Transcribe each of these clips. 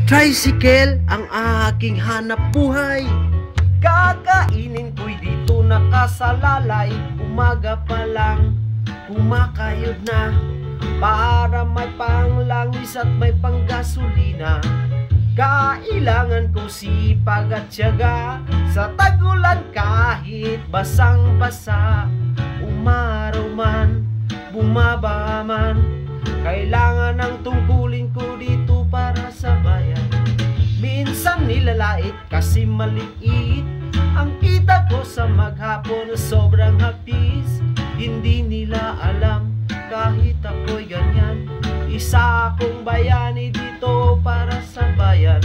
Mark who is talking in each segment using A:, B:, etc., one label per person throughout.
A: Tricycle ang aking hanap buhay. Kakainin ko'y dito nakasalalay. Umaga pa lang, kumakayod na, para may panglangis at may panggasolina. Kailangan ko sipag at tiyaga, sa tagulan kahit basang-basa. Umaraw man, bumaba man, kailangan ang tungkulin ko dito para sa bayan. Minsan nilalait kasi maliit ang kita ko sa maghapon, sobrang hapis. Hindi nila alam kahit ako'y ganyan. Isa akong bayani dito para sa bayan.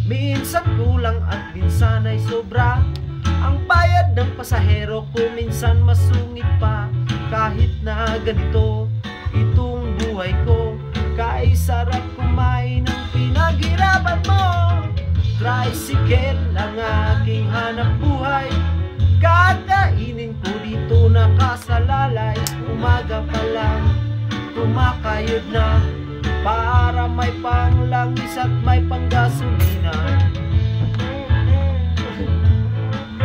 A: Minsan kulang at minsan ay sobra ang bayad ng pasahero ko, minsan masungit pa. Kahit na ganito itong buhay ko, kay sarap kumain ng pinaghirapan mo. Tricycle ang aking hanap buhay. Kakainin ko dito nakasalalay. Umaga pa lang, kumakayod na, para may panglangis at may panggasolina.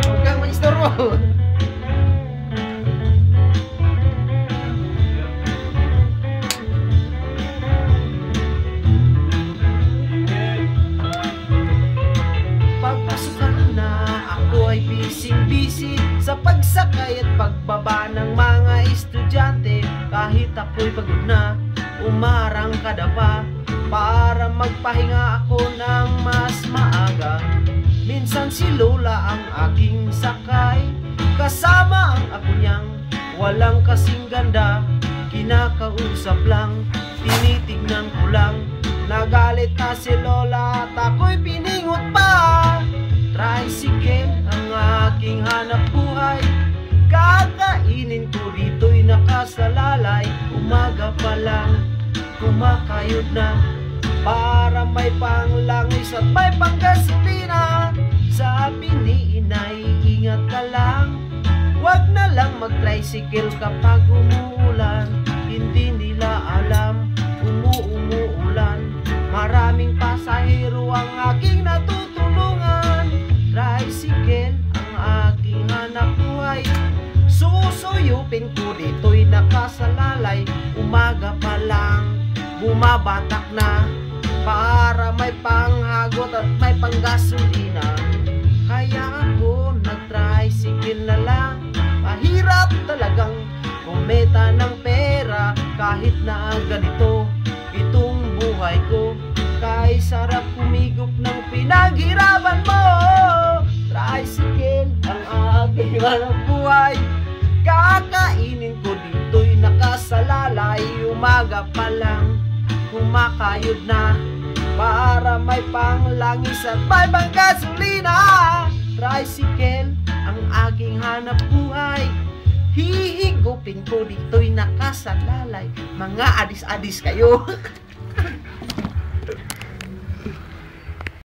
A: Huwag kang maistorbo. Busy sa pagsakay at pagbaba ng mga estudyante. Kahit ako'y pagod na, umarangkada pa, para magpahinga ako ng mas maaga. Minsan si Lola ang aking sakay, kasama ang ako niyang walang kasing ganda. Kinakausap lang, tinitignan ko lang, nagalit na si Lola at ako'y piningot pa. Tricycle ang aking hanap buhay. Kakainin ko dito'y nakasalalay. Umaga pa lang, kumakayod na, para may panglangis at may panggasolina. Sabi ni inay, ingat ka lang, wag na lang mag-tricycle kapag umuulan. Hindi nila alam, umuulan, maraming pasahero ang aking natutulungan. Tricycle ang aking hanap buhay. Susuyupin ko dito'y nakasalalay. Umaga pa lang, bumabatak na, para may panghagot at may panggasolina. Kaya ako nag-tricycle na lang. Mahirap talagang kumita ng pera, kahit na ganito itong buhay ko. Kay sarap kumigop ng pinaghirapan mo. Tricycle ang aking hanap buhay. Kakainin ko dito'y nakasalalay. Umaga pa lang, kumakayod na, para may panglangis at may panggasolina. Tricycle ang aking hanap buhay. Hihigupin ko dito'y nakasalalay. Mga adis-adis kayo.